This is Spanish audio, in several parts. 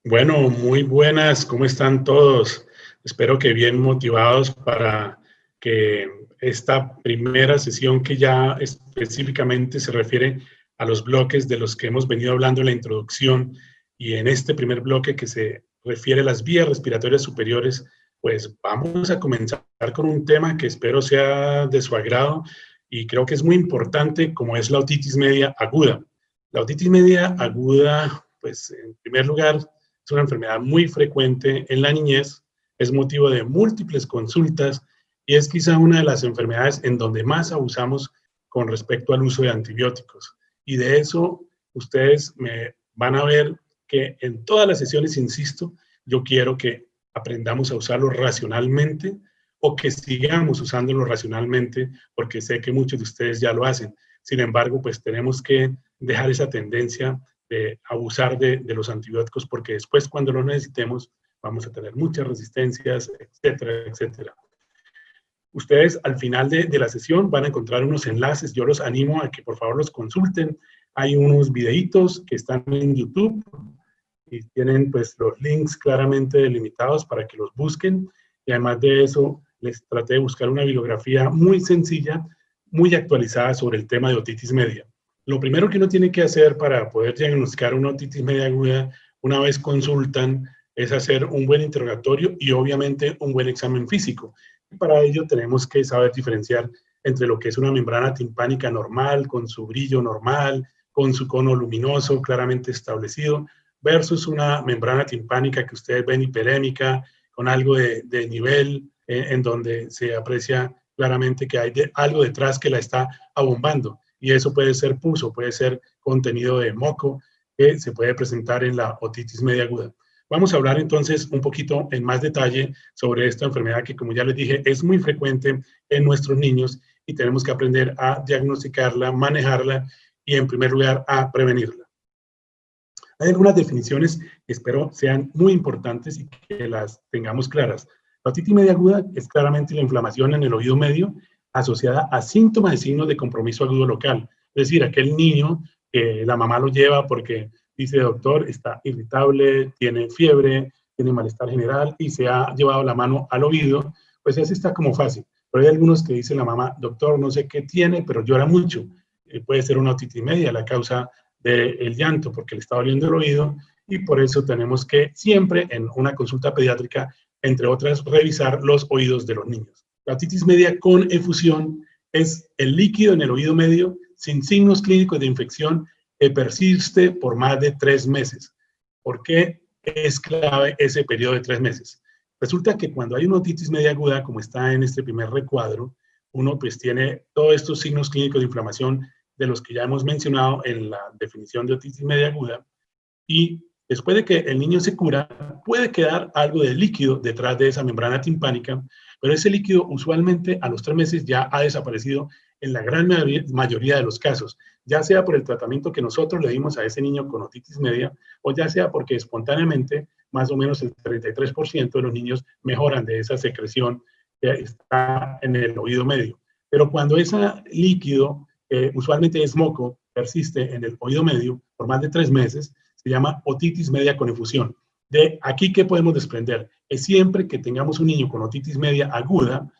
Bueno, muy buenas, ¿cómo están todos? Espero que bien motivados para que esta primera sesión que ya específicamente se refiere a los bloques de los que hemos venido hablando en la introducción y en este primer bloque que se refiere a las vías respiratorias superiores, pues vamos a comenzar con un tema que espero sea de su agrado y creo que es muy importante, como es la otitis media aguda. La otitis media aguda, pues en primer lugar, es una enfermedad muy frecuente en la niñez, es motivo de múltiples consultas y es quizá una de las enfermedades en donde más abusamos con respecto al uso de antibióticos. Y de eso ustedes me van a ver que en todas las sesiones, insisto, yo quiero que aprendamos a usarlo racionalmente o que sigamos usándolo racionalmente, porque sé que muchos de ustedes ya lo hacen. Sin embargo, pues tenemos que dejar esa tendencia de abusar de los antibióticos, porque después cuando los necesitemos vamos a tener muchas resistencias, etcétera, etcétera. Ustedes al final de la sesión van a encontrar unos enlaces, yo los animo a que por favor los consulten. Hay unos videitos que están en YouTube y tienen pues los links claramente delimitados para que los busquen, y además de eso les traté de buscar una bibliografía muy sencilla, muy actualizada sobre el tema de otitis media. Lo primero que uno tiene que hacer para poder diagnosticar una otitis media aguda una vez consultan es hacer un buen interrogatorio y obviamente un buen examen físico. Y para ello tenemos que saber diferenciar entre lo que es una membrana timpánica normal, con su brillo normal, con su cono luminoso claramente establecido, versus una membrana timpánica que ustedes ven hiperémica, con algo de nivel, en donde se aprecia claramente que hay algo detrás que la está abombando. Y eso puede ser pus o puede ser contenido de moco que se puede presentar en la otitis media aguda. Vamos a hablar entonces un poquito en más detalle sobre esta enfermedad que, como ya les dije, es muy frecuente en nuestros niños y tenemos que aprender a diagnosticarla, manejarla y, en primer lugar, a prevenirla. Hay algunas definiciones que espero sean muy importantes y que las tengamos claras. La otitis media aguda es claramente la inflamación en el oído medio asociada a síntomas y signos de compromiso agudo local. Es decir, aquel niño que la mamá lo lleva porque dice, doctor, está irritable, tiene fiebre, tiene malestar general y se ha llevado la mano al oído, pues ese está como fácil. Pero hay algunos que dicen la mamá, doctor, no sé qué tiene, pero llora mucho. Puede ser una otitis media la causa del llanto porque le está doliendo el oído, y por eso tenemos que siempre en una consulta pediátrica, entre otras, revisar los oídos de los niños. La otitis media con efusión es el líquido en el oído medio sin signos clínicos de infección que persiste por más de 3 meses. ¿Por qué es clave ese periodo de 3 meses? Resulta que cuando hay una otitis media aguda, como está en este primer recuadro, uno pues tiene todos estos signos clínicos de inflamación de los que ya hemos mencionado en la definición de otitis media aguda, y después de que el niño se cura, puede quedar algo de líquido detrás de esa membrana timpánica, pero ese líquido usualmente a los 3 meses ya ha desaparecido en la gran mayoría de los casos, ya sea por el tratamiento que nosotros le dimos a ese niño con otitis media, o ya sea porque espontáneamente más o menos el 33% de los niños mejoran de esa secreción que está en el oído medio. Pero cuando ese líquido, usualmente es moco, persiste en el oído medio por más de 3 meses, se llama otitis media con efusión. De aquí, ¿qué podemos desprender? Es siempre que tengamos un niño con otitis media aguda,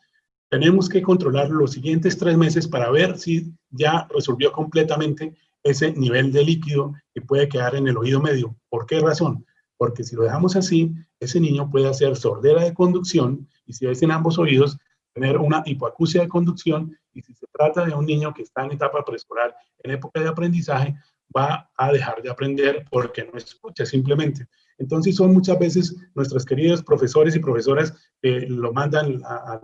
tenemos que controlar los siguientes 3 meses para ver si ya resolvió completamente ese nivel de líquido que puede quedar en el oído medio. ¿Por qué razón? Porque si lo dejamos así, ese niño puede hacer sordera de conducción, y si es en ambos oídos, tener una hipoacusia de conducción, y si se trata de un niño que está en etapa preescolar, en época de aprendizaje, va a dejar de aprender porque no escucha simplemente. Entonces son muchas veces nuestros queridos profesores y profesoras que lo mandan al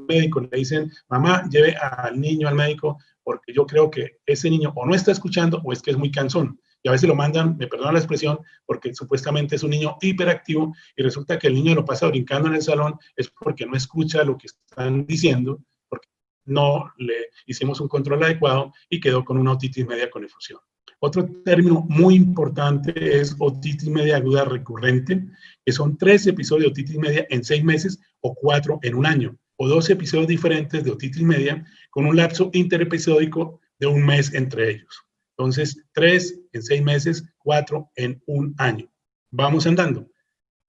médico, le dicen, mamá, lleve al niño al médico porque yo creo que ese niño o no está escuchando o es que es muy cansón. Y a veces lo mandan, me perdonan la expresión, porque supuestamente es un niño hiperactivo, y resulta que el niño lo pasa brincando en el salón, es porque no escucha lo que están diciendo, porque no le hicimos un control adecuado y quedó con una otitis media con efusión. Otro término muy importante es otitis media aguda recurrente, que son 3 episodios de otitis media en 6 meses o 4 en un año, o 2 episodios diferentes de otitis media con un lapso interepisódico de 1 mes entre ellos. Entonces, 3 en 6 meses, 4 en un año. vamos andando.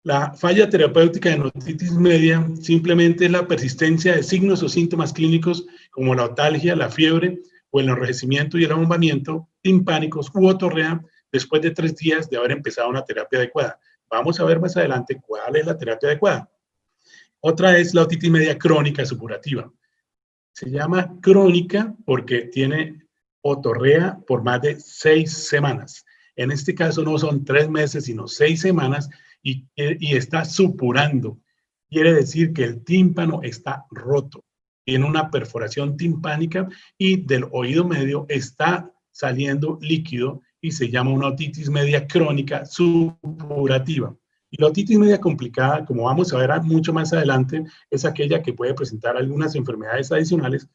La falla terapéutica de otitis media simplemente es la persistencia de signos o síntomas clínicos como la otalgia, la fiebre o el enrojecimiento y el abombamiento timpánicos u otorrea después de 3 días de haber empezado una terapia adecuada. Vamos a ver más adelante cuál es la terapia adecuada. Otra es la otitis media crónica supurativa. Se llama crónica porque tiene otorrea por más de 6 semanas. En este caso no son 3 meses, sino 6 semanas y está supurando. Quiere decir que el tímpano está roto, tiene una perforación timpánica y del oído medio está saliendo líquido y se llama una otitis media crónica supurativa. Y la otitis media complicada, como vamos a ver mucho más adelante, es aquella que puede presentar algunas enfermedades adicionales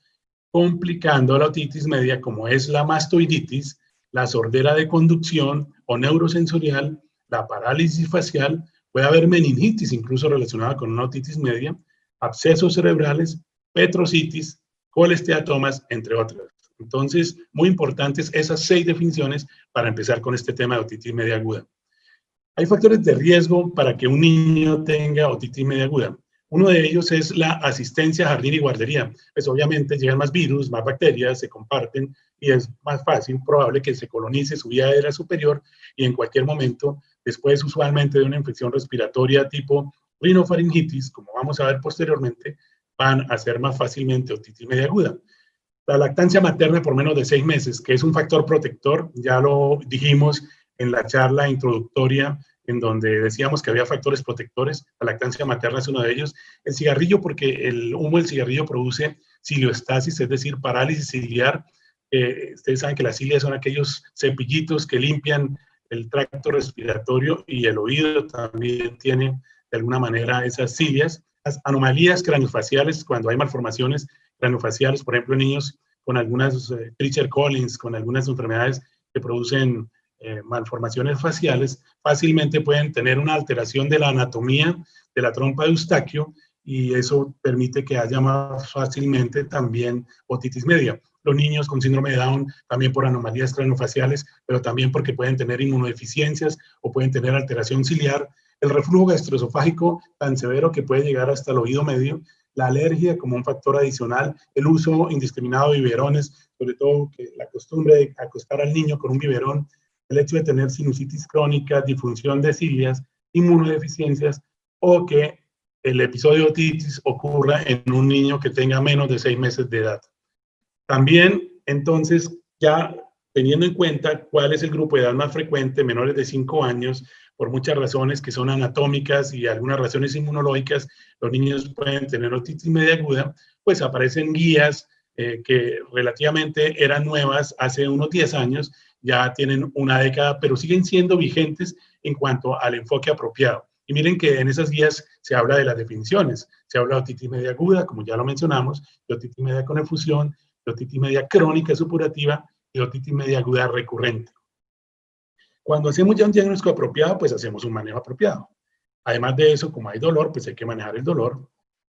complicando la otitis media, como es la mastoiditis, la sordera de conducción o neurosensorial, la parálisis facial, puede haber meningitis incluso relacionada con una otitis media, abscesos cerebrales, petrocitis, colesteatomas, entre otras. Entonces, muy importantes esas 6 definiciones para empezar con este tema de otitis media aguda. Hay factores de riesgo para que un niño tenga otitis media aguda. Uno de ellos es la asistencia a jardín y guardería. Pues obviamente llegan más virus, más bacterias, se comparten y es más fácil, probable que se colonice su vía aérea superior y en cualquier momento, después usualmente de una infección respiratoria tipo rinofaringitis, como vamos a ver posteriormente, van a ser más fácilmente otitis media aguda. La lactancia materna por menos de 6 meses, que es un factor protector, ya lo dijimos en la charla introductoria en donde decíamos que había factores protectores, la lactancia materna es uno de ellos, el cigarrillo porque el humo del cigarrillo produce ciliostasis, es decir, parálisis ciliar. Ustedes saben que las cilias son aquellos cepillitos que limpian el tracto respiratorio y el oído también tiene de alguna manera esas cilias. Las anomalías craniofaciales, cuando hay malformaciones craniofaciales, por ejemplo, en niños con algunas Treacher-Collins, con algunas enfermedades que producen malformaciones faciales, fácilmente pueden tener una alteración de la anatomía de la trompa de Eustaquio y eso permite que haya más fácilmente también otitis media. Los niños con síndrome de Down también por anomalías craniofaciales, pero también porque pueden tener inmunodeficiencias o pueden tener alteración ciliar. El reflujo gastroesofágico tan severo que puede llegar hasta el oído medio, la alergia como un factor adicional, el uso indiscriminado de biberones, sobre todo que la costumbre de acostar al niño con un biberón, el hecho de tener sinusitis crónica, disfunción de cilias, inmunodeficiencias o que el episodio de otitis ocurra en un niño que tenga menos de 6 meses de edad. También, entonces, ya teniendo en cuenta cuál es el grupo de edad más frecuente, menores de 5 años, por muchas razones que son anatómicas y algunas razones inmunológicas, los niños pueden tener otitis media aguda, pues aparecen guías que relativamente eran nuevas hace unos 10 años, ya tienen una década, pero siguen siendo vigentes en cuanto al enfoque apropiado. Y miren que en esas guías se habla de las definiciones, se habla de otitis media aguda, como ya lo mencionamos, de otitis media con efusión, de otitis media crónica supurativa y otitis media aguda recurrente. Cuando hacemos ya un diagnóstico apropiado, pues hacemos un manejo apropiado. Además de eso, como hay dolor, pues hay que manejar el dolor.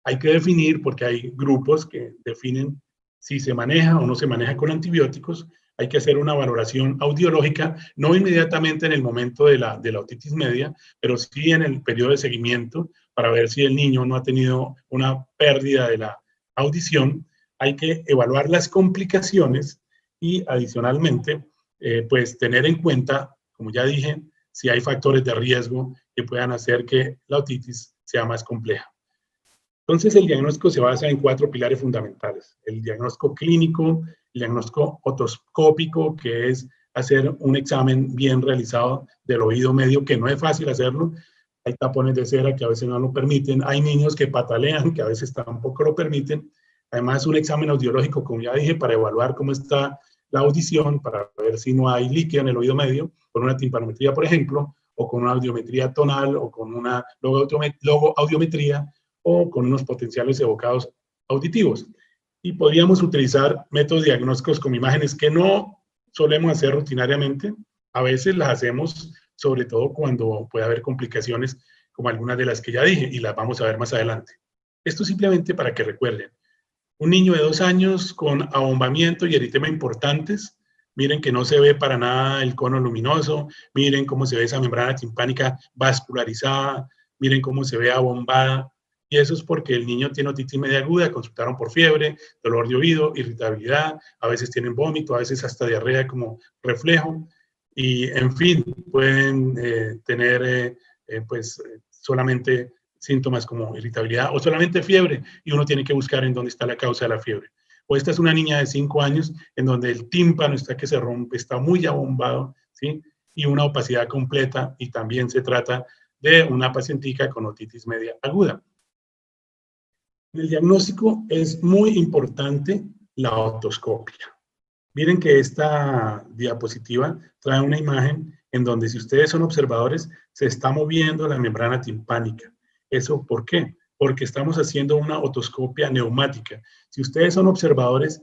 Hay que definir, porque hay grupos que definen si se maneja o no se maneja con antibióticos. Hay que hacer una valoración audiológica, no inmediatamente en el momento de la otitis media, pero sí en el periodo de seguimiento para ver si el niño no ha tenido una pérdida de la audición. Hay que evaluar las complicaciones y adicionalmente, pues tener en cuenta, como ya dije, si hay factores de riesgo que puedan hacer que la otitis sea más compleja. Entonces, el diagnóstico se basa en 4 pilares fundamentales. El diagnóstico clínico, el diagnóstico otoscópico, que es hacer un examen bien realizado del oído medio, que no es fácil hacerlo. Hay tapones de cera que a veces no lo permiten. Hay niños que patalean, que a veces tampoco lo permiten. Además, un examen audiológico, como ya dije, para evaluar cómo está la audición, para ver si no hay líquido en el oído medio, con una timpanometría, por ejemplo, o con una audiometría tonal, o con una logoaudiometría, o con unos potenciales evocados auditivos. Y podríamos utilizar métodos diagnósticos como imágenes que no solemos hacer rutinariamente. A veces las hacemos, sobre todo cuando puede haber complicaciones como algunas de las que ya dije, y las vamos a ver más adelante. Esto simplemente para que recuerden. Un niño de 2 años con abombamiento y eritema importantes, miren que no se ve para nada el cono luminoso, miren cómo se ve esa membrana timpánica vascularizada, miren cómo se ve abombada, y eso es porque el niño tiene otitis media aguda, consultaron por fiebre, dolor de oído, irritabilidad, a veces tienen vómito, a veces hasta diarrea como reflejo, y en fin, pueden tener pues solamente síntomas como irritabilidad o solamente fiebre, y uno tiene que buscar en dónde está la causa de la fiebre. O esta es una niña de 5 años en donde el tímpano está que se rompe, está muy abombado, ¿sí? Y una opacidad completa, y también se trata de una pacientica con otitis media aguda. En el diagnóstico es muy importante la otoscopia. Miren que esta diapositiva trae una imagen en donde, si ustedes son observadores, se está moviendo la membrana timpánica. ¿Eso por qué? Porque estamos haciendo una otoscopia neumática. Si ustedes son observadores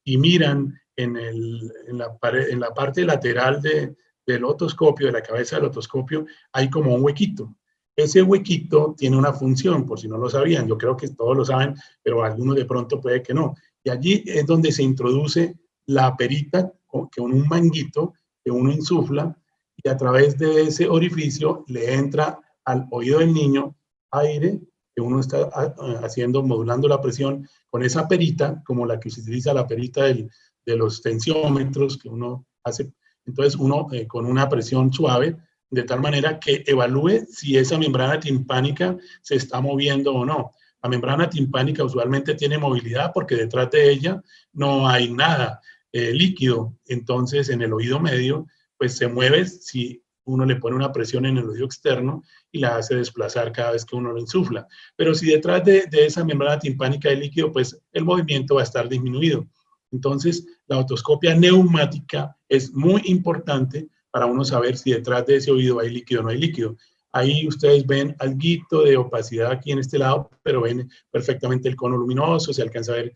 y miran en la parte lateral del otoscopio, de la cabeza del otoscopio, hay como un huequito. Ese huequito tiene una función, por si no lo sabían. Yo creo que todos lo saben, pero algunos de pronto puede que no. Y allí es donde se introduce la perita, que con un manguito que uno insufla, y a través de ese orificio le entra al oído del niño aire que uno está haciendo, modulando la presión con esa perita, como la que se utiliza la perita de los tensiómetros que uno hace. Entonces uno con una presión suave, de tal manera que evalúe si esa membrana timpánica se está moviendo o no. La membrana timpánica usualmente tiene movilidad porque detrás de ella no hay nada líquido. Entonces, en el oído medio, pues se mueve si uno le pone una presión en el oído externo y la hace desplazar cada vez que uno lo insufla. Pero si detrás de esa membrana timpánica hay líquido, pues el movimiento va a estar disminuido. Entonces, la otoscopia neumática es muy importante para uno saber si detrás de ese oído hay líquido o no hay líquido. Ahí ustedes ven alguito de opacidad aquí en este lado, pero ven perfectamente el cono luminoso, se alcanza a ver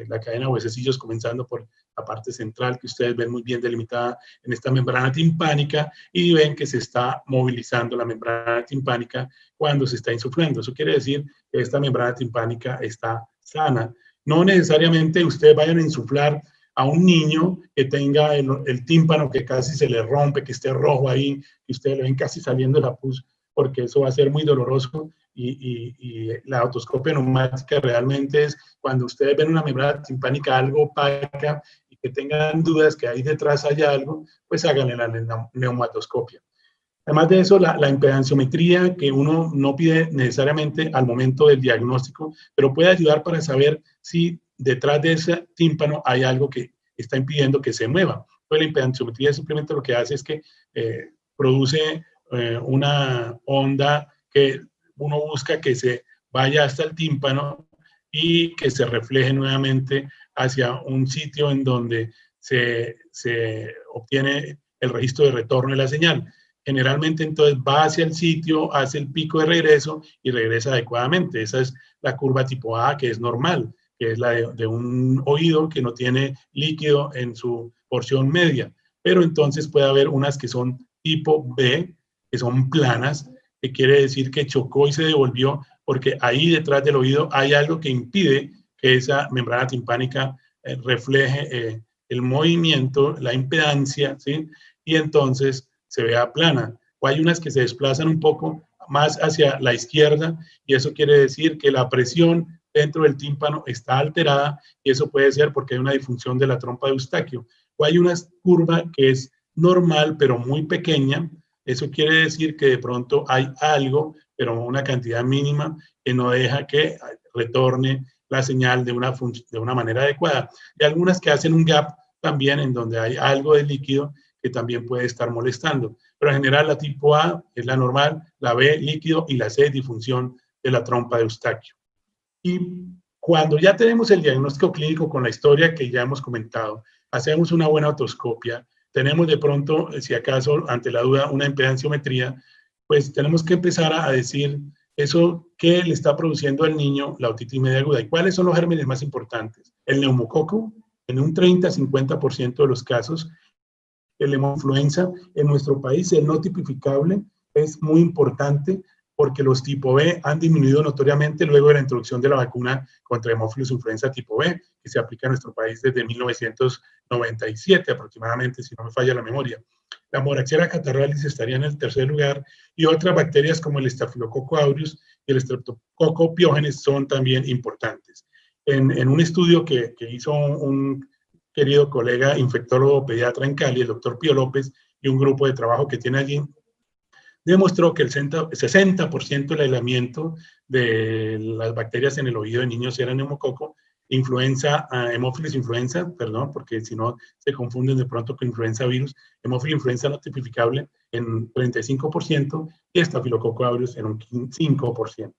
la cadena de huesecillos comenzando por la parte central, que ustedes ven muy bien delimitada en esta membrana timpánica, y ven que se está movilizando la membrana timpánica cuando se está insuflando. Eso quiere decir que esta membrana timpánica está sana. No necesariamente ustedes vayan a insuflar a un niño que tenga el tímpano que casi se le rompe, que esté rojo ahí, que ustedes le ven casi saliendo la pus, porque eso va a ser muy doloroso. Y la otoscopia neumática realmente es cuando ustedes ven una membrana timpánica algo opaca y que tengan dudas que ahí detrás hay algo, pues háganle la neumatoscopia. Además de eso, la impedanciometría, que uno no pide necesariamente al momento del diagnóstico, pero puede ayudar para saber si detrás de ese tímpano hay algo que está impidiendo que se mueva. Pues la impedanciometría simplemente lo que hace es que produce una onda que uno busca que se vaya hasta el tímpano y que se refleje nuevamente hacia un sitio en donde se obtiene el registro de retorno de la señal. Generalmente entonces va hacia el sitio, hace el pico de regreso y regresa adecuadamente. Esa es la curva tipo A, que es normal, que es la de un oído que no tiene líquido en su porción media. Pero entonces puede haber unas que son tipo B, que son planas, que quiere decir que chocó y se devolvió, porque ahí detrás del oído hay algo que impide que esa membrana timpánica refleje el movimiento, la impedancia, ¿sí? Y entonces se vea plana. O hay unas que se desplazan un poco más hacia la izquierda, y eso quiere decir que la presión dentro del tímpano está alterada, y eso puede ser porque hay una disfunción de la trompa de Eustaquio. O hay una curva que es normal pero muy pequeña. Eso quiere decir que de pronto hay algo, pero una cantidad mínima, que no deja que retorne la señal de una manera adecuada. Y algunas que hacen un gap también, en donde hay algo de líquido que también puede estar molestando. Pero en general la tipo A es la normal, la B líquido y la C disfunción de la trompa de Eustaquio. Y cuando ya tenemos el diagnóstico clínico con la historia que ya hemos comentado, hacemos una buena otoscopia, tenemos de pronto, si acaso, ante la duda, una impedanciometría, pues tenemos que empezar a decir eso que le está produciendo al niño la otitis media aguda. ¿Y cuáles son los gérmenes más importantes? El neumococo, en un 30-50% de los casos. El hemoinfluenza en nuestro país, el no tipificable, es muy importante. porque los tipo B han disminuido notoriamente luego de la introducción de la vacuna contra hemófilos influenza tipo B, que se aplica en nuestro país desde 1997 aproximadamente, si no me falla la memoria. La Moraxella catarrhalis estaría en el tercer lugar, y otras bacterias como el Staphylococcus aureus y el Streptococcus pyogenes son también importantes. En un estudio que hizo un querido colega infectólogo pediatra en Cali, el doctor Pío López, y un grupo de trabajo que tiene allí, demostró que el 60% del aislamiento de las bacterias en el oído de niños era neumococo, influenza, hemófilis influenza, perdón, porque si no se confunden de pronto con influenza virus, hemófilis influenza no tipificable en 35% y estafilococo aureus en un 5%.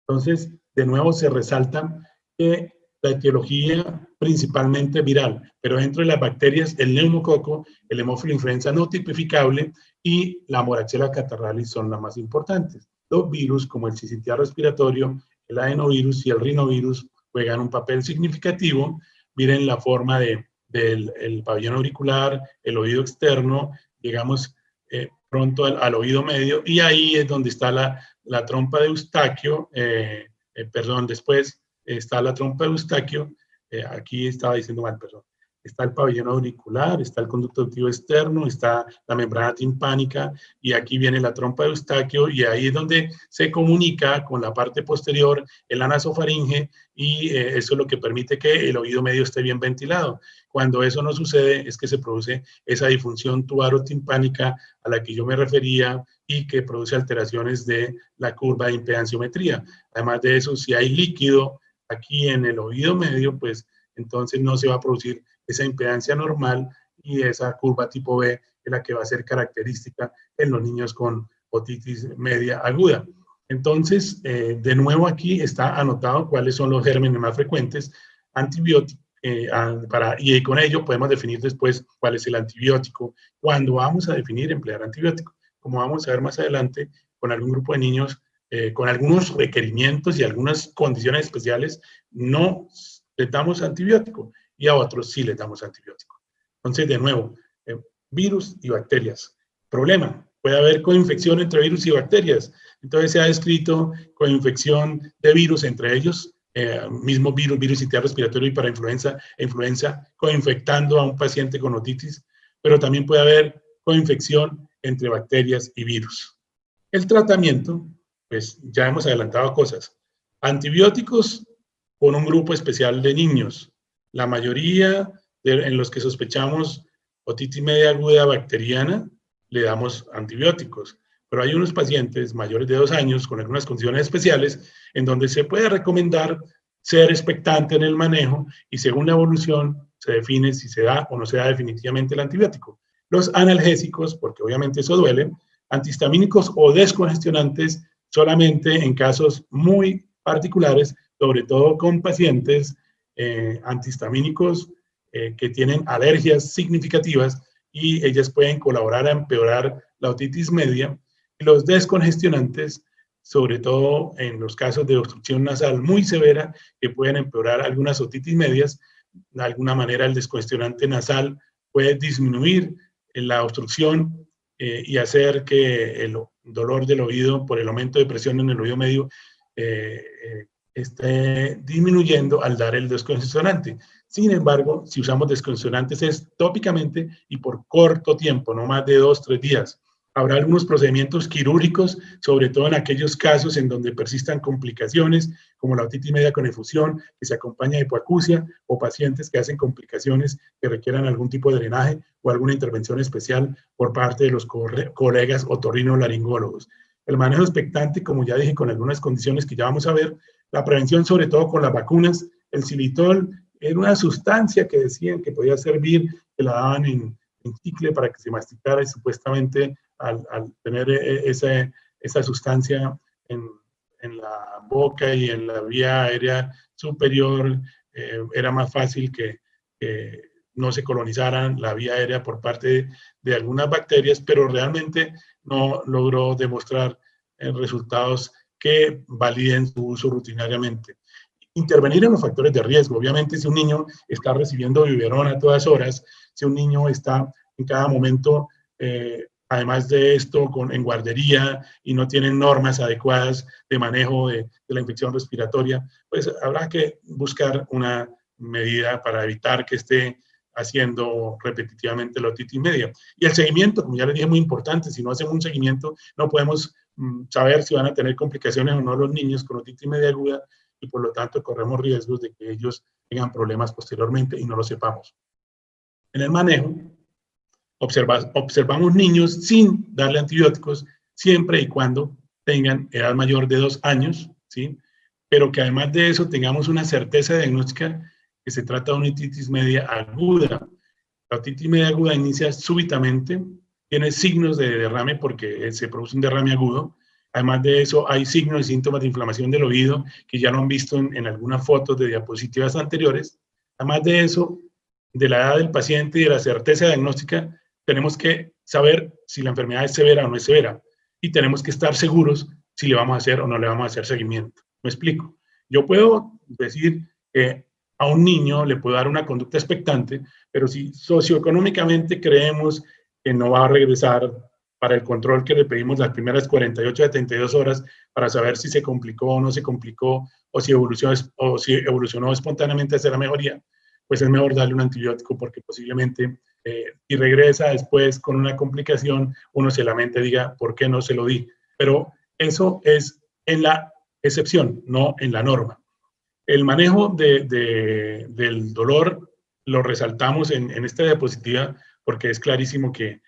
Entonces, de nuevo se resalta que la etiología principalmente viral, pero dentro de las bacterias, el neumococo, el hemófilo influenza no tipificable y la Moraxella catarrhalis son las más importantes. Los virus como el sincitial respiratorio, el adenovirus y el rinovirus juegan un papel significativo. Miren la forma del pabellón auricular, el oído externo, llegamos pronto al oído medio, y ahí es donde está la trompa de Eustaquio, perdón, después está la trompa de Eustaquio, aquí estaba diciendo mal, perdón. Está el pabellón auricular, está el conducto auditivo externo, está la membrana timpánica, y aquí viene la trompa de Eustaquio, y ahí es donde se comunica con la parte posterior, el anasofaringe, y eso es lo que permite que el oído medio esté bien ventilado. Cuando eso no sucede, es que se produce esa disfunción tubaro-timpánica a la que yo me refería y que produce alteraciones de la curva de impedanciometría. Además de eso, si hay líquido aquí en el oído medio, pues entonces no se va a producir esa impedancia normal, y esa curva tipo B es la que va a ser característica en los niños con otitis media aguda. Entonces, de nuevo aquí está anotado cuáles son los gérmenes más frecuentes, antibióticos, y con ello podemos definir después cuál es el antibiótico, cuando vamos a definir emplear antibiótico. Como vamos a ver más adelante, con algún grupo de niños, con algunos requerimientos y algunas condiciones especiales, no les damos antibiótico, y a otros sí les damos antibiótico. Entonces, de nuevo, virus y bacterias. Problema, puede haber coinfección entre virus y bacterias. Entonces se ha descrito coinfección de virus entre ellos, mismo virus sincitial respiratorio y para influenza e influenza, coinfectando a un paciente con otitis, pero también puede haber coinfección entre bacterias y virus. El tratamiento, pues ya hemos adelantado cosas. Antibióticos con un grupo especial de niños. La mayoría en los que sospechamos otitis media aguda bacteriana, le damos antibióticos. Pero hay unos pacientes mayores de 2 años con algunas condiciones especiales en donde se puede recomendar ser expectante en el manejo, y según la evolución se define si se da o no se da definitivamente el antibiótico. Los analgésicos, porque obviamente eso duele, antihistamínicos o descongestionantes solamente en casos muy particulares, sobre todo con pacientes antihistamínicos que tienen alergias significativas, y ellas pueden colaborar a empeorar la otitis media. Y los descongestionantes, sobre todo en los casos de obstrucción nasal muy severa, que pueden empeorar algunas otitis medias. De alguna manera el descongestionante nasal puede disminuir la obstrucción y hacer que el dolor del oído por el aumento de presión en el oído medio esté disminuyendo al dar el descongestionante. Sin embargo, si usamos descongestionantes es tópicamente y por corto tiempo, no más de 2-3 días. Habrá algunos procedimientos quirúrgicos, sobre todo en aquellos casos en donde persistan complicaciones, como la otitis media con efusión, que se acompaña de hipoacusia, o pacientes que hacen complicaciones que requieran algún tipo de drenaje o alguna intervención especial por parte de los colegas otorrinolaringólogos. El manejo expectante, como ya dije, con algunas condiciones que ya vamos a ver. La prevención, sobre todo con las vacunas. El xilitol era una sustancia que decían que podía servir, que la daban en chicle para que se masticara, y supuestamente al tener esa sustancia en la boca y en la vía aérea superior, era más fácil que no se colonizaran la vía aérea por parte de algunas bacterias, pero realmente no logró demostrar resultados que validen su uso rutinariamente. Intervenir en los factores de riesgo. Obviamente, si un niño está recibiendo biberón a todas horas, si un niño está en cada momento además de esto, en guardería y no tienen normas adecuadas de manejo de la infección respiratoria, pues habrá que buscar una medida para evitar que esté haciendo repetitivamente la otitis media. Y el seguimiento, como ya les dije, muy importante. Si no hacemos un seguimiento, no podemos saber si van a tener complicaciones o no los niños con otitis media aguda y por lo tanto corremos riesgos de que ellos tengan problemas posteriormente y no lo sepamos. En el manejo, observamos niños sin darle antibióticos siempre y cuando tengan edad mayor de 2 años, ¿sí? Pero que además de eso tengamos una certeza diagnóstica que se trata de una otitis media aguda. La otitis media aguda inicia súbitamente, tiene signos de derrame porque se produce un derrame agudo. Además de eso, hay signos y síntomas de inflamación del oído que ya lo han visto en algunas fotos de diapositivas anteriores. Además de eso, de la edad del paciente y de la certeza diagnóstica, tenemos que saber si la enfermedad es severa o no es severa y tenemos que estar seguros si le vamos a hacer o no le vamos a hacer seguimiento. ¿Me explico? Yo puedo decir que a un niño le puedo dar una conducta expectante, pero si socioeconómicamente creemos que no va a regresar para el control que le pedimos las primeras 48 a 72 horas para saber si se complicó o no se complicó o si evolucionó espontáneamente hacia la mejoría, pues es mejor darle un antibiótico porque posiblemente y regresa después con una complicación, uno se lamenta y diga, ¿por qué no se lo di? Pero eso es en la excepción, no en la norma. El manejo del dolor lo resaltamos en esta diapositiva porque es clarísimo que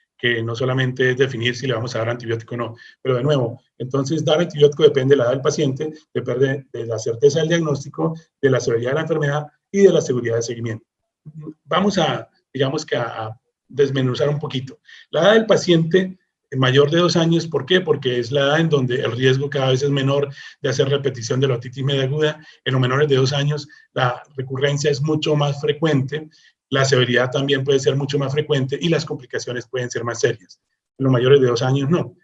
no solamente es definir si le vamos a dar antibiótico o no, pero de nuevo, entonces dar antibiótico depende de la edad del paciente, depende de la certeza del diagnóstico, de la severidad de la enfermedad y de la seguridad de seguimiento. Vamos a, digamos que a desmenuzar un poquito. La edad del paciente mayor de 2 años, ¿por qué? Porque es la edad en donde el riesgo cada vez es menor de hacer repetición de la otitis media aguda. En los menores de 2 años la recurrencia es mucho más frecuente, la severidad también puede ser mucho más frecuente y las complicaciones pueden ser más serias. En los mayores de 2 años no.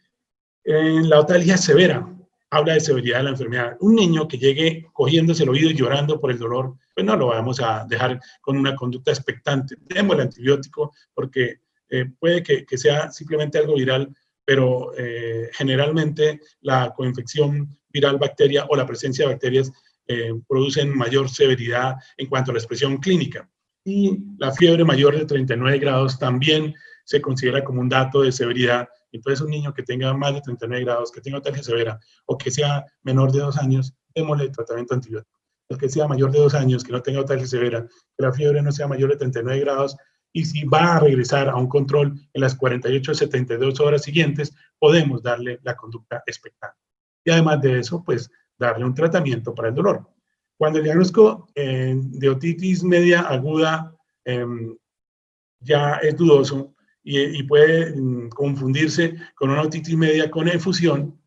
En la otalgia severa, habla de severidad de la enfermedad. Un niño que llegue cogiéndose el oído y llorando por el dolor, pues no lo vamos a dejar con una conducta expectante. Demos el antibiótico porque puede que sea simplemente algo viral, pero generalmente la coinfección viral bacteria o la presencia de bacterias producen mayor severidad en cuanto a la expresión clínica. Y la fiebre mayor de 39 grados también se considera como un dato de severidad. Entonces, un niño que tenga más de 39 grados, que tenga otalgia severa o que sea menor de 2 años, démosle tratamiento antibiótico. El que sea mayor de 2 años, que no tenga otalgia severa, que la fiebre no sea mayor de 39 grados, y si va a regresar a un control en las 48 a 72 horas siguientes, podemos darle la conducta expectante. Y además de eso, pues darle un tratamiento para el dolor. Cuando el diagnóstico de otitis media aguda ya es dudoso y puede confundirse con una otitis media con efusión,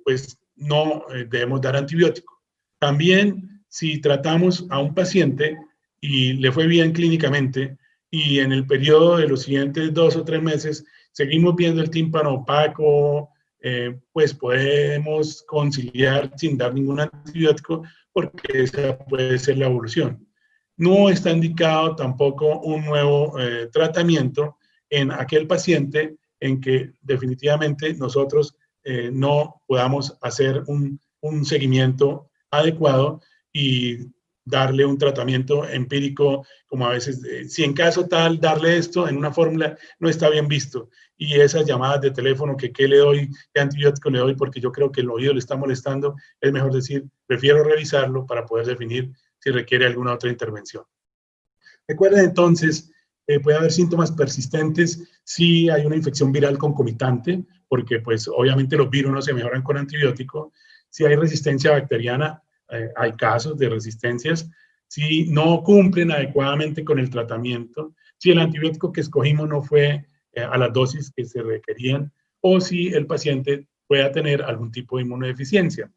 pues no debemos dar antibiótico. También si tratamos a un paciente y le fue bien clínicamente y en el periodo de los siguientes 2 o 3 meses seguimos viendo el tímpano opaco, pues podemos conciliar sin dar ningún antibiótico porque esa puede ser la evolución. No está indicado tampoco un nuevo tratamiento en aquel paciente en que definitivamente nosotros no podamos hacer un seguimiento adecuado y darle un tratamiento empírico, como a veces, si en caso tal, darle esto en una fórmula no está bien visto. Y esas llamadas de teléfono que qué le doy, qué antibiótico le doy, porque yo creo que el oído le está molestando, es mejor decir, prefiero revisarlo para poder definir si requiere alguna otra intervención. Recuerden entonces, puede haber síntomas persistentes si hay una infección viral concomitante, porque pues obviamente los virus no se mejoran con antibiótico. Si hay resistencia bacteriana, hay casos de resistencias. Si no cumplen adecuadamente con el tratamiento, si el antibiótico que escogimos no fue a las dosis que se requerían, o si el paciente pueda tener algún tipo de inmunodeficiencia.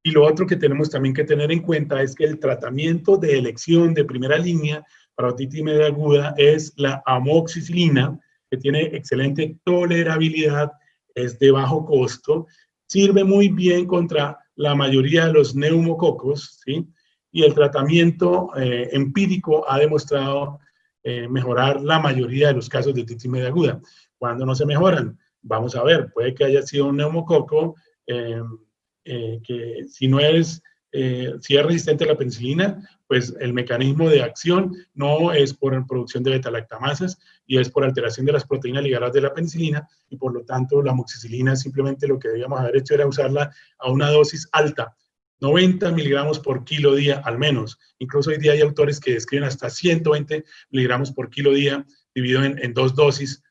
Y lo otro que tenemos también que tener en cuenta es que el tratamiento de elección de primera línea para otitis media aguda es la amoxicilina, que tiene excelente tolerabilidad, es de bajo costo, sirve muy bien contra la mayoría de los neumococos, ¿sí? Y el tratamiento empírico ha demostrado mejorar la mayoría de los casos de otitis media aguda. Cuando no se mejoran, vamos a ver, puede que haya sido un neumococo, que si no eres, si es resistente a la penicilina, pues el mecanismo de acción no es por producción de beta-lactamasas y es por alteración de las proteínas ligadas de la penicilina, y por lo tanto la amoxicilina simplemente lo que debíamos haber hecho era usarla a una dosis alta, 90 miligramos por kilo día al menos. Incluso hoy día hay autores que describen hasta 120 miligramos por kilo día dividido en 2 dosis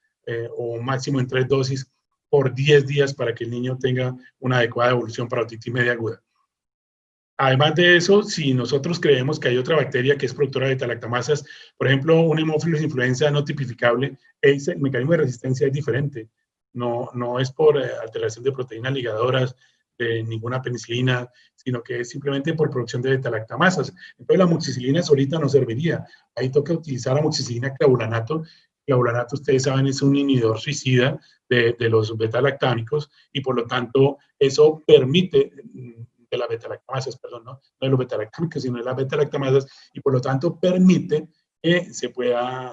o máximo en 3 dosis por 10 días para que el niño tenga una adecuada evolución para otitis media aguda. Además de eso, si nosotros creemos que hay otra bacteria que es productora de beta-lactamasas, por ejemplo, un Haemophilus influenza no tipificable, el mecanismo de resistencia es diferente. No es por alteración de proteínas ligadoras, de ninguna penicilina, sino que es simplemente por producción de beta-lactamasas. Entonces la amoxicilina solita no serviría. Ahí toca utilizar amoxicilina clavulanato. Clavulanato, ustedes saben, es un inhibidor suicida de los beta-lactámicos y por lo tanto eso permite de las beta-lactamasas, perdón, no de los beta-lactámicos, sino de las beta-lactamasas, y por lo tanto permite que se pueda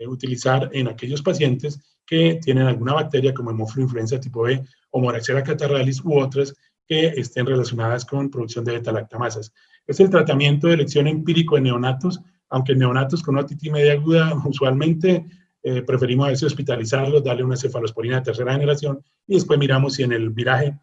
utilizar en aquellos pacientes que tienen alguna bacteria como Haemophilus influenza tipo B o Moraxella catarrhalis u otras que estén relacionadas con producción de beta-lactamasas. Es el tratamiento de elección empírico en neonatos, aunque en neonatos con una otitis media aguda usualmente preferimos a veces hospitalizarlos, darle una cefalosporina de tercera generación y después miramos si en el viraje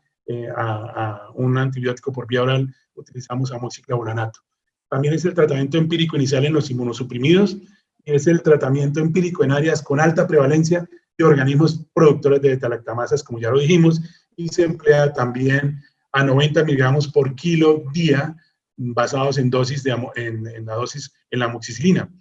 a un antibiótico por vía oral utilizamos amoxiclavulanato. También es el tratamiento empírico inicial en los inmunosuprimidos, es el tratamiento empírico en áreas con alta prevalencia de organismos productores de beta-lactamasas, como ya lo dijimos, y se emplea también a 90 miligramos por kilo día, basados en dosis en la amoxicilina.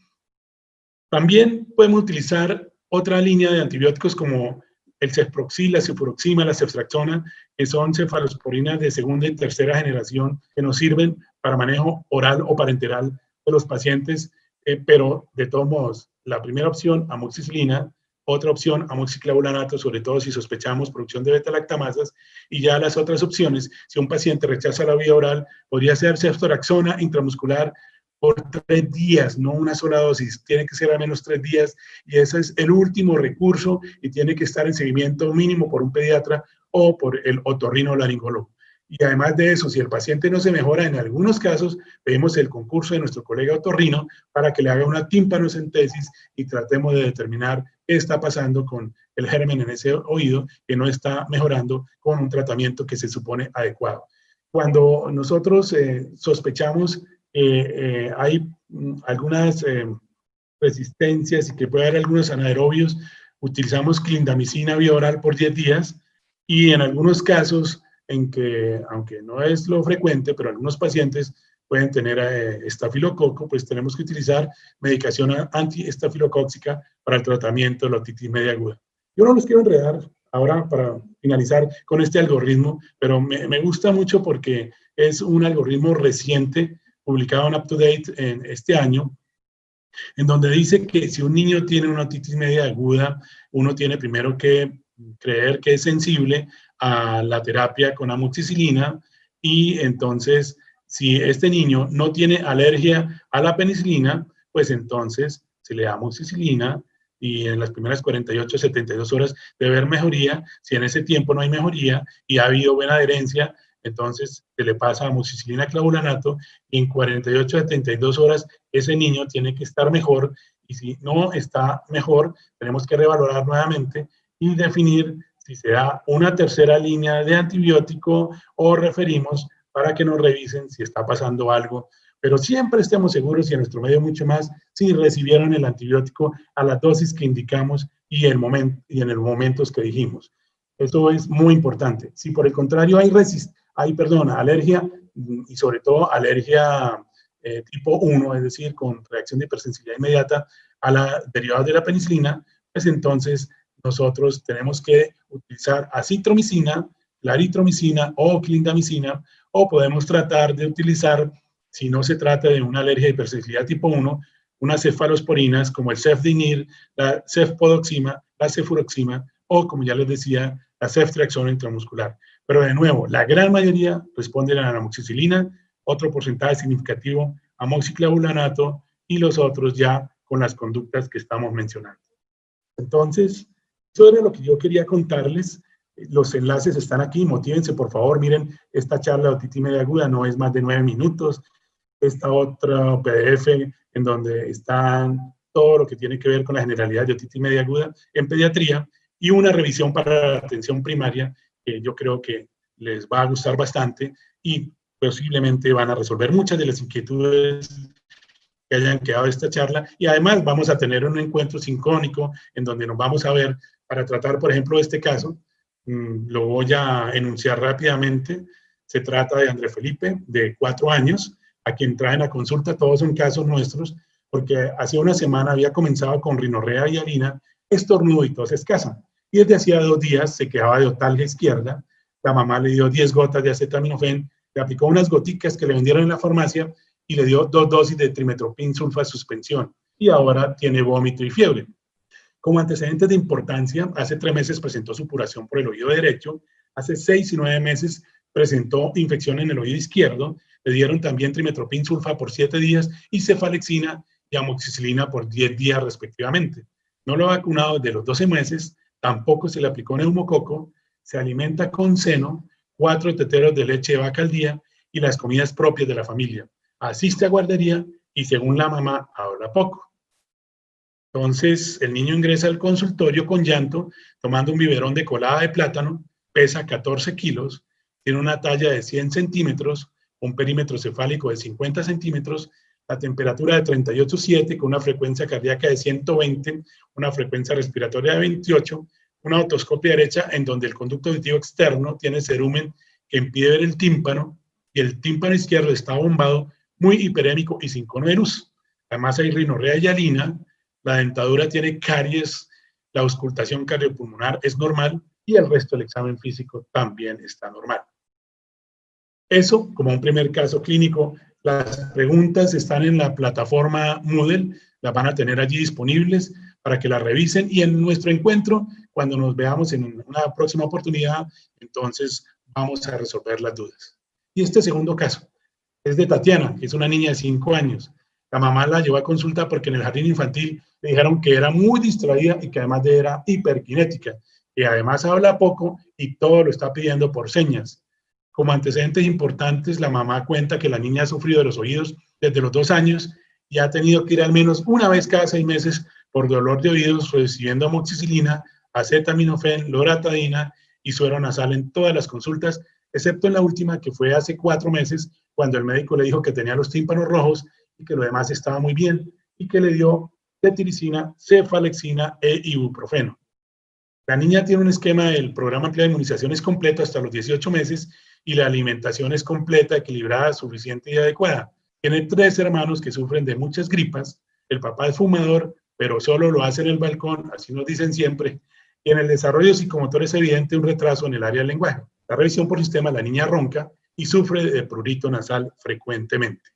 También podemos utilizar otra línea de antibióticos como el cefproxil, la cefuroxima, la ceftriaxona, que son cefalosporinas de segunda y tercera generación que nos sirven para manejo oral o parenteral de los pacientes, pero de todos modos, la primera opción, amoxicilina, otra opción, amoxiclavulanato, sobre todo si sospechamos producción de beta-lactamasas, y ya las otras opciones, si un paciente rechaza la vía oral, podría ser ceftriaxona intramuscular por 3 días, no una sola dosis, tiene que ser al menos 3 días, y ese es el último recurso y tiene que estar en seguimiento mínimo por un pediatra o por el otorrinolaringólogo. Y además de eso, si el paciente no se mejora, en algunos casos pedimos el concurso de nuestro colega otorrino para que le haga una tímpanocentesis y tratemos de determinar qué está pasando con el germen en ese oído que no está mejorando con un tratamiento que se supone adecuado. Cuando nosotros sospechamos hay algunas resistencias y que puede haber algunos anaerobios, utilizamos clindamicina vía oral por 10 días y en algunos casos en que, aunque no es lo frecuente, pero algunos pacientes pueden tener estafilococo, pues tenemos que utilizar medicación antiestafilocóxica para el tratamiento de la otitis media aguda. Yo no los quiero enredar ahora para finalizar con este algoritmo, pero me gusta mucho porque es un algoritmo reciente, publicado en UpToDate en este año, en donde dice que si un niño tiene una otitis media aguda, uno tiene primero que creer que es sensible a la terapia con amoxicilina, y entonces si este niño no tiene alergia a la penicilina, pues entonces se le da amoxicilina y en las primeras 48 a 72 horas debe haber mejoría. Si en ese tiempo no hay mejoría y ha habido buena adherencia, entonces se le pasa amoxicilina clavulanato y en 48 a 72 horas ese niño tiene que estar mejor, y si no está mejor, tenemos que revalorar nuevamente y definir si se da una tercera línea de antibiótico o referimos para que nos revisen si está pasando algo. Pero siempre estemos seguros, y en nuestro medio mucho más, si recibieron el antibiótico a la dosis que indicamos y en los momentos que dijimos. Eso es muy importante. Si por el contrario hay alergia, y sobre todo alergia tipo 1, es decir, con reacción de hipersensibilidad inmediata a la derivada de la penicilina, pues entonces nosotros tenemos que utilizar acitromicina, claritromicina o clindamicina, o podemos tratar de utilizar, si no se trata de una alergia de hipersensibilidad tipo 1, unas cefalosporinas como el cefdinir, la cefpodoxima, la cefuroxima, o como ya les decía, la ceftriaxona intramuscular. Pero de nuevo, la gran mayoría responden a la amoxicilina, otro porcentaje significativo amoxiclavulanato, y los otros ya con las conductas que estamos mencionando. Entonces, eso era lo que yo quería contarles. Los enlaces están aquí, motívense por favor, miren, esta charla de otitis media aguda no es más de 9 minutos, esta otra PDF en donde están todo lo que tiene que ver con la generalidad de otitis media aguda en pediatría, y una revisión para la atención primaria, que yo creo que les va a gustar bastante y posiblemente van a resolver muchas de las inquietudes que hayan quedado de esta charla, y además vamos a tener un encuentro sincrónico en donde nos vamos a ver para tratar, por ejemplo, este caso. Lo voy a enunciar rápidamente. Se trata de André Felipe, de 4 años, a quien traen a consulta. Todos son casos nuestros, porque hace una semana había comenzado con rinorrea y hialina, estornudo y tos escasa. Y desde hacía 2 días se quejaba de otalgia izquierda. La mamá le dio 10 gotas de acetaminofén, le aplicó unas goticas que le vendieron en la farmacia y le dio 2 dosis de trimethoprim sulfa suspensión. Y ahora tiene vómito y fiebre. Como antecedentes de importancia, hace 3 meses presentó supuración por el oído derecho, hace 6 y 9 meses presentó infección en el oído izquierdo, le dieron también trimethoprim sulfa por 7 días y cefalexina y amoxicilina por 10 días respectivamente. No lo ha vacunado desde los 12 meses, tampoco se le aplicó neumococo, se alimenta con seno, 4 teteros de leche de vaca al día y las comidas propias de la familia. Asiste a guardería y según la mamá habla poco. Entonces, el niño ingresa al consultorio con llanto, tomando un biberón de colada de plátano, pesa 14 kilos, tiene una talla de 100 centímetros, un perímetro cefálico de 50 centímetros, la temperatura de 38,7 con una frecuencia cardíaca de 120, una frecuencia respiratoria de 28, una otoscopia derecha en donde el conducto auditivo externo tiene cerumen que impide ver el tímpano y el tímpano izquierdo está bombado, muy hiperémico y sin cono de luz. Además hay rinorrea y hialina. La dentadura tiene caries, la auscultación cardiopulmonar es normal y el resto del examen físico también está normal. Eso como un primer caso clínico. Las preguntas están en la plataforma Moodle, las van a tener allí disponibles para que las revisen, y en nuestro encuentro, cuando nos veamos en una próxima oportunidad, entonces vamos a resolver las dudas. Y este segundo caso es de Tatiana, que es una niña de 5 años. La mamá la llevó a consulta porque en el jardín infantil le dijeron que era muy distraída y que además era hiperkinética, y además habla poco y todo lo está pidiendo por señas. Como antecedentes importantes, la mamá cuenta que la niña ha sufrido de los oídos desde los 2 años y ha tenido que ir al menos una vez cada 6 meses por dolor de oídos, recibiendo amoxicilina, acetaminofén, loratadina y suero nasal en todas las consultas, excepto en la última, que fue hace 4 meses, cuando el médico le dijo que tenía los tímpanos rojos y que lo demás estaba muy bien, y que le dio cetiricina, cefalexina e ibuprofeno. La niña tiene un esquema del programa ampliado de inmunizaciones completo hasta los 18 meses y la alimentación es completa, equilibrada, suficiente y adecuada. Tiene 3 hermanos que sufren de muchas gripas. El papá es fumador, pero solo lo hace en el balcón, así nos dicen siempre. Y en el desarrollo psicomotor es evidente un retraso en el área del lenguaje. La revisión por sistema, la niña ronca y sufre de prurito nasal frecuentemente.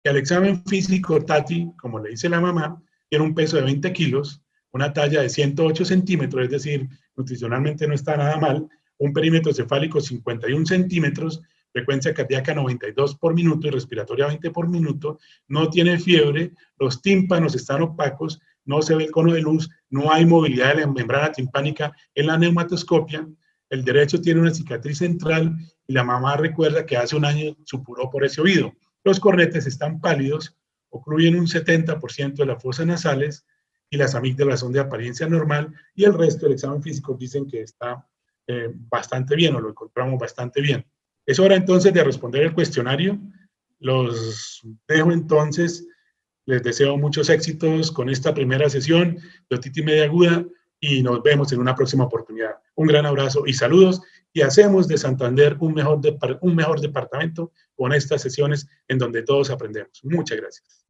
Y al examen físico, Tati, como le dice la mamá, tiene un peso de 20 kilos, una talla de 108 centímetros, es decir, nutricionalmente no está nada mal, un perímetro cefálico 51 centímetros, frecuencia cardíaca 92 por minuto y respiratoria 20 por minuto, no tiene fiebre, los tímpanos están opacos, no se ve el cono de luz, no hay movilidad de la membrana timpánica en la neumatoscopia, el derecho tiene una cicatriz central y la mamá recuerda que hace un año supuró por ese oído. Los cornetes están pálidos, ocluyen un 70% de las fosas nasales y las amígdalas son de apariencia normal, y el resto del examen físico dicen que está bastante bien, o lo encontramos bastante bien. Es hora entonces de responder el cuestionario. Los dejo entonces, les deseo muchos éxitos con esta primera sesión de otitis media aguda y nos vemos en una próxima oportunidad. Un gran abrazo y saludos, y hacemos de Santander un mejor departamento con estas sesiones en donde todos aprendemos. Muchas gracias.